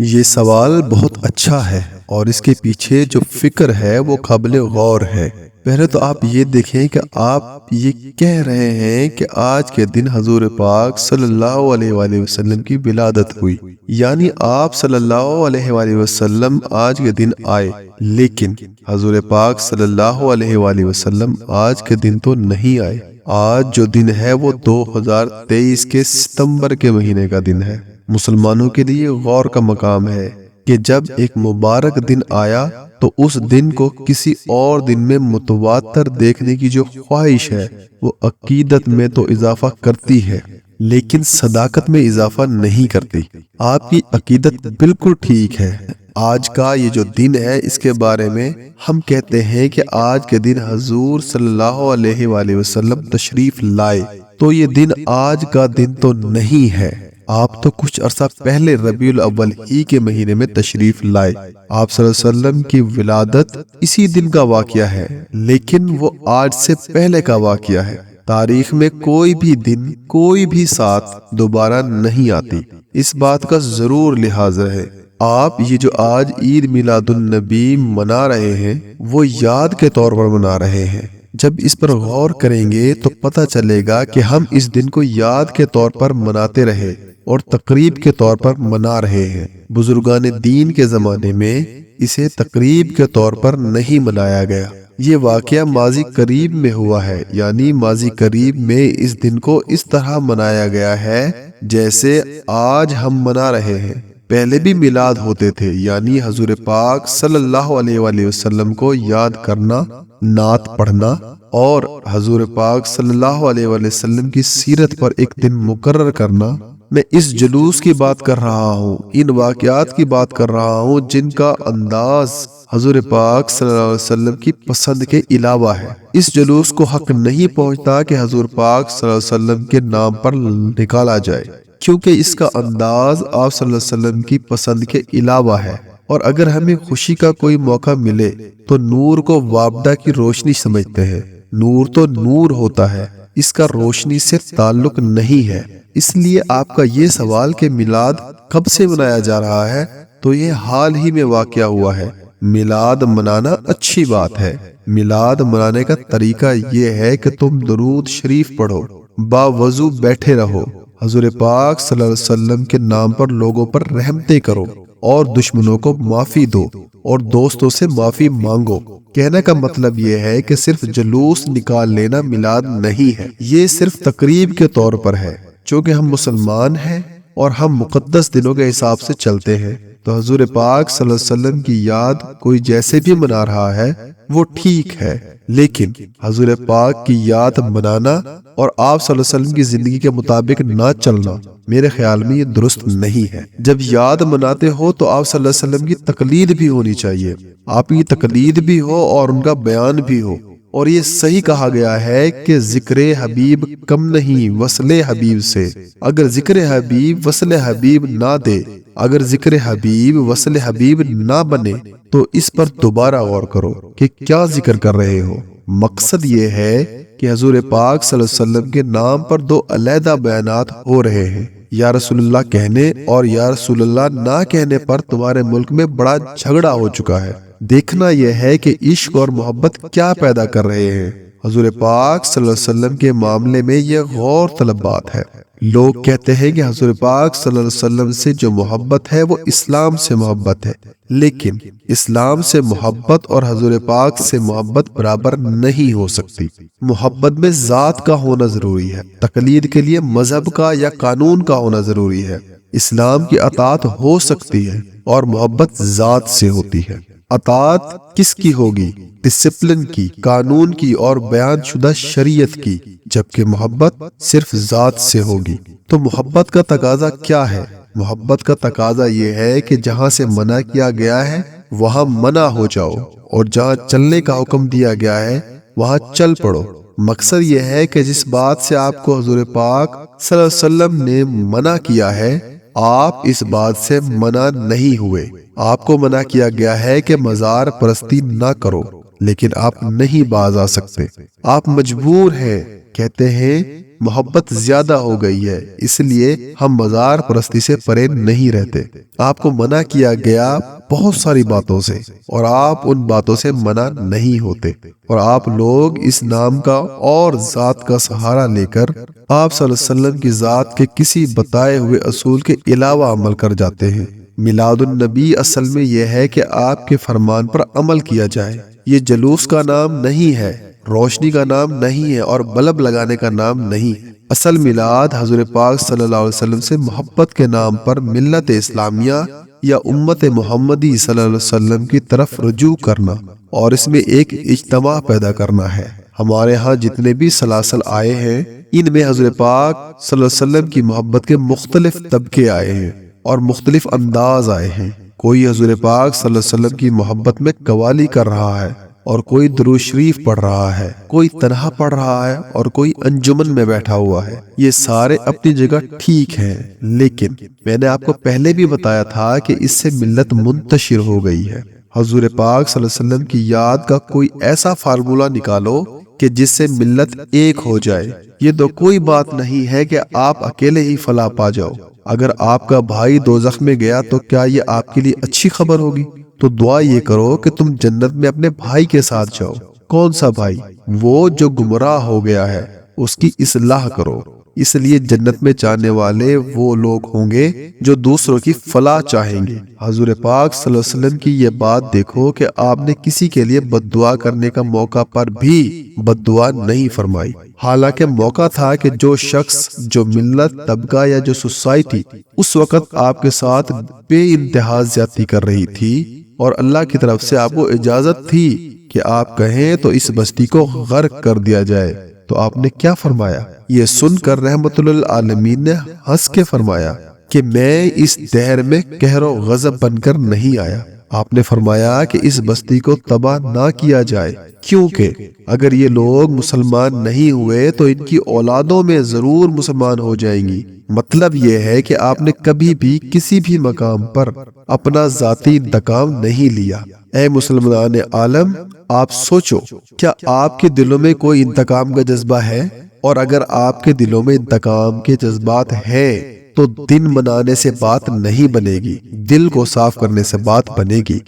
یہ سوال بہت اچھا ہے اور اس کے پیچھے جو فکر ہے وہ قابل غور ہے۔ پہلے تو آپ یہ دیکھیں کہ آپ یہ کہہ رہے ہیں کہ آج کے دن حضور پاک صلی اللہ علیہ وآلہ وسلم کی ولادت ہوئی، یعنی آپ صلی اللہ علیہ وآلہ وسلم آج کے دن آئے، لیکن حضور پاک صلی اللہ علیہ وآلہ وسلم آج کے دن تو نہیں آئے۔ آج جو دن ہے وہ 2023 کے ستمبر کے مہینے کا دن ہے۔ مسلمانوں کے لیے غور کا مقام ہے کہ جب ایک مبارک دن آیا تو اس دن کو کسی اور دن میں متواتر دیکھنے کی جو خواہش ہے وہ عقیدت میں تو اضافہ کرتی ہے لیکن صداقت میں اضافہ نہیں کرتی۔ آپ کی عقیدت بالکل ٹھیک ہے۔ آج کا یہ جو دن ہے اس کے بارے میں ہم کہتے ہیں کہ آج کے دن حضور صلی اللہ علیہ وآلہ وسلم تشریف لائے، تو یہ دن آج کا دن تو نہیں ہے۔ آپ تو کچھ عرصہ پہلے ربیع الاول ہی کے مہینے میں تشریف لائے۔ آپ صلی اللہ علیہ وسلم کی ولادت اسی دن کا واقعہ ہے، لیکن وہ آج سے پہلے کا واقعہ ہے۔ تاریخ میں کوئی بھی دن، کوئی بھی ساتھ دوبارہ نہیں آتی، اس بات کا ضرور لحاظ رہے۔ آپ یہ جو آج عید میلاد النبی منا رہے ہیں وہ یاد کے طور پر منا رہے ہیں۔ جب اس پر غور کریں گے تو پتہ چلے گا کہ ہم اس دن کو یاد کے طور پر مناتے رہے اور تقریب کے طور پر منا رہے ہیں۔ بزرگان دین کے زمانے میں اسے تقریب کے طور پر نہیں منایا گیا۔ یہ واقعہ ماضی قریب میں ہوا ہے، یعنی ماضی قریب میں اس دن کو اس طرح منایا گیا ہے جیسے آج ہم منا رہے ہیں۔ پہلے بھی میلاد ہوتے تھے، یعنی حضور پاک صلی اللہ علیہ وآلہ وسلم کو یاد کرنا، نعت پڑھنا اور حضور پاک صلی اللہ علیہ وآلہ وسلم کی سیرت پر ایک دن مقرر کرنا۔ میں اس جلوس کی بات کر رہا ہوں، ان واقعات کی بات کر رہا ہوں جن کا انداز حضور پاک صلی اللہ علیہ وسلم کی پسند کے علاوہ ہے۔ اس جلوس کو حق نہیں پہنچتا کہ حضور پاک صلی اللہ علیہ وسلم کے نام پر نکالا جائے، کیونکہ اس کا انداز آپ صلی اللہ علیہ وسلم کی پسند کے علاوہ ہے۔ اور اگر ہمیں خوشی کا کوئی موقع ملے تو نور کو وابڈا کی روشنی سمجھتے ہیں۔ نور تو نور ہوتا ہے، اس کا روشنی سے تعلق نہیں ہے۔ اس لیے آپ کا یہ سوال کہ میلاد کب سے منایا جا رہا ہے، تو یہ حال ہی میں واقعہ ہوا ہے۔ میلاد منانا اچھی بات ہے۔ میلاد منانے کا طریقہ یہ ہے کہ تم درود شریف پڑھو، باوضو بیٹھے رہو، حضور پاک صلی اللہ علیہ وسلم کے نام پر لوگوں پر رحمتیں کرو اور دشمنوں کو معافی دو اور دوستوں سے معافی مانگو۔ کہنے کا مطلب یہ ہے کہ صرف جلوس نکال لینا میلاد نہیں ہے، یہ صرف تقریب کے طور پر ہے۔ چونکہ ہم مسلمان ہیں اور ہم مقدس دنوں کے حساب سے چلتے ہیں، تو حضور پاک صلی اللہ علیہ وسلم کی یاد کوئی جیسے بھی منا رہا ہے وہ ٹھیک ہے، لیکن حضور پاک کی یاد منانا اور آپ صلی اللہ علیہ وسلم کی زندگی کے مطابق نہ چلنا میرے خیال میں یہ درست نہیں ہے۔ جب یاد مناتے ہو تو آپ صلی اللہ علیہ وسلم کی تقلید بھی ہونی چاہیے، آپ کی تقلید بھی ہو اور ان کا بیان بھی ہو۔ اور یہ صحیح کہا گیا ہے کہ ذکر حبیب کم نہیں وصل حبیب سے۔ اگر ذکر حبیب وصل حبیب نہ دے، اگر ذکر حبیب وصل حبیب نہ بنے تو اس پر دوبارہ غور کرو کہ کیا ذکر کر رہے ہو۔ مقصد یہ ہے کہ حضور پاک صلی اللہ علیہ وسلم کے نام پر دو علیحدہ بیانات ہو رہے ہیں۔ یا رسول اللہ کہنے اور یا رسول اللہ نہ کہنے پر تمہارے ملک میں بڑا جھگڑا ہو چکا ہے۔ دیکھنا یہ ہے کہ عشق اور محبت کیا پیدا کر رہے ہیں۔ حضور پاک صلی اللہ علیہ وسلم کے معاملے میں یہ غور طلب بات ہے۔ لوگ کہتے ہیں کہ حضور پاک صلی اللہ علیہ وسلم سے جو محبت ہے وہ اسلام سے محبت ہے، لیکن اسلام سے محبت اور حضور پاک سے محبت برابر نہیں ہو سکتی۔ محبت میں ذات کا ہونا ضروری ہے، تقلید کے لیے مذہب کا یا قانون کا ہونا ضروری ہے۔ اسلام کی اطاعت ہو سکتی ہے اور محبت ذات سے ہوتی ہے۔ اطاعت کس کی ہوگی؟ ڈسپلن کی، قانون کی اور بیان شدہ شریعت کی، جبکہ محبت صرف ذات سے ہوگی۔ تو محبت کا تقاضا کیا ہے؟ محبت کا تقاضا یہ ہے کہ جہاں سے منع کیا گیا ہے وہاں منع ہو جاؤ اور جہاں چلنے کا حکم دیا گیا ہے وہاں چل پڑو۔ مقصد یہ ہے کہ جس بات سے آپ کو حضور پاک صلی اللہ علیہ وسلم نے منع کیا ہے آپ اس بات سے منع نہیں ہوئے۔ آپ کو منع کیا گیا ہے کہ مزار پرستی نہ کرو، لیکن آپ نہیں باز آ سکتے، آپ مجبور ہیں۔ کہتے ہیں محبت زیادہ ہو گئی ہے، اس لیے ہم مزار پرستی سے پرے نہیں رہتے۔ آپ کو منع کیا گیا بہت ساری باتوں سے، اور آپ ان باتوں سے منع نہیں ہوتے، اور آپ لوگ اس نام کا اور ذات کا سہارا لے کر آپ صلی اللہ علیہ وسلم کی ذات کے کسی بتائے ہوئے اصول کے علاوہ عمل کر جاتے ہیں۔ میلاد النبی اصل میں یہ ہے کہ آپ کے فرمان پر عمل کیا جائے۔ یہ جلوس کا نام نہیں ہے، روشنی کا نام نہیں ہے، اور بلب لگانے کا نام نہیں ہے۔ اصل میلاد حضور پاک صلی اللہ علیہ وسلم سے محبت کے نام پر ملت اسلامیہ یا امت محمدی صلی اللہ علیہ وسلم کی طرف رجوع کرنا اور اس میں ایک اجتماع پیدا کرنا ہے۔ ہمارے ہاں جتنے بھی سلاسل آئے ہیں، ان میں حضور پاک صلی اللہ علیہ وسلم کی محبت کے مختلف طبقے آئے ہیں اور مختلف انداز آئے ہیں۔ کوئی حضور پاک صلی اللہ علیہ وسلم کی محبت میں قوالی کر رہا ہے، اور کوئی درود شریف پڑھ رہا ہے، کوئی تنہا پڑھ رہا ہے، اور کوئی انجمن میں بیٹھا ہوا ہے۔ یہ سارے اپنی جگہ ٹھیک ہیں، لیکن میں نے آپ کو پہلے بھی بتایا تھا کہ اس سے ملت منتشر ہو گئی ہے۔ حضور پاک صلی اللہ علیہ وسلم کی یاد کا کوئی ایسا فارمولہ نکالو کہ جس سے ملت ایک ہو جائے۔ یہ تو کوئی بات نہیں ہے کہ آپ اکیلے ہی فلاح پا جاؤ۔ اگر آپ کا بھائی دوزخ میں گیا تو کیا یہ آپ کے لیے اچھی خبر ہوگی؟ تو دعا یہ کرو کہ تم جنت میں اپنے بھائی کے ساتھ جاؤ۔ کون سا بھائی؟ وہ جو گمراہ ہو گیا ہے، اس کی اصلاح کرو۔ اس لیے جنت میں جانے والے وہ لوگ ہوں گے جو دوسروں کی فلاح چاہیں گے۔ حضور پاک صلی اللہ علیہ وسلم کی یہ بات دیکھو کہ آپ نے کسی کے لیے بد دعا کرنے کا موقع پر بھی بد دعا نہیں فرمائی، حالانکہ موقع تھا کہ جو شخص، جو ملت، طبقہ یا جو سوسائٹی اس وقت آپ کے ساتھ بے انتہا زیادتی کر رہی تھی، اور اللہ کی طرف سے آپ کو اجازت تھی کہ آپ کہیں تو اس بستی کو غرق کر دیا جائے، تو آپ نے کیا فرمایا؟ یہ سن کر رحمت للعالمین نے ہنس کے فرمایا کہ میں اس دہر میں قہر و غضب بن کر نہیں آیا۔ آپ نے فرمایا کہ اس بستی کو تباہ نہ کیا جائے، کیونکہ اگر یہ لوگ مسلمان نہیں ہوئے تو ان کی اولادوں میں ضرور مسلمان ہو جائیں گی۔ مطلب یہ ہے کہ آپ نے کبھی بھی کسی بھی مقام پر اپنا ذاتی انتقام نہیں لیا۔ اے مسلمان عالم، آپ سوچو، کیا آپ کے دلوں میں کوئی انتقام کا جذبہ ہے؟ اور اگر آپ کے دلوں میں انتقام کے جذبات ہیں تو دن منانے سے بات نہیں بنے گی، دل کو صاف کرنے سے بات بنے گی۔